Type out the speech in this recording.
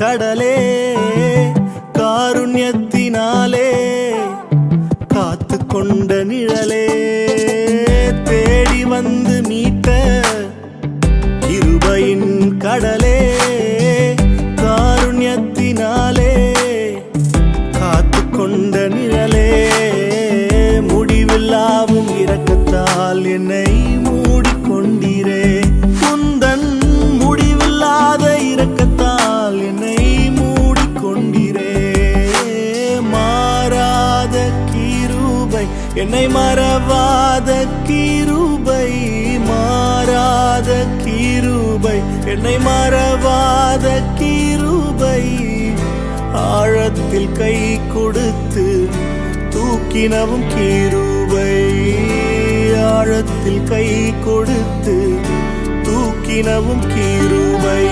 கடலே காருண்யத்தினாலே காத்து கொண்ட நிழலே தேடி வந்து மீட்ட கிருபையின் கடலே காருண்யத்தினாலே காத்து கொண்ட நிழலே முடிவில்லாவும் இரக்கத்தால் என்னை மூடிக்கொண்டீரே உந்தன் முடிவில்லாத இரக்கத்தால் என்னை மூடிக்கொண்டீரே மாறாத கிருபை என்னை மறவாத கிருபை மாறாத கிருபை என்னை மறவாத கிருபை ஆழத்தில் கை கொடுத்து தூக்கினவும் கிருபை ஆழத்தில் கை கொடுத்து தூக்கினவும் கிருபை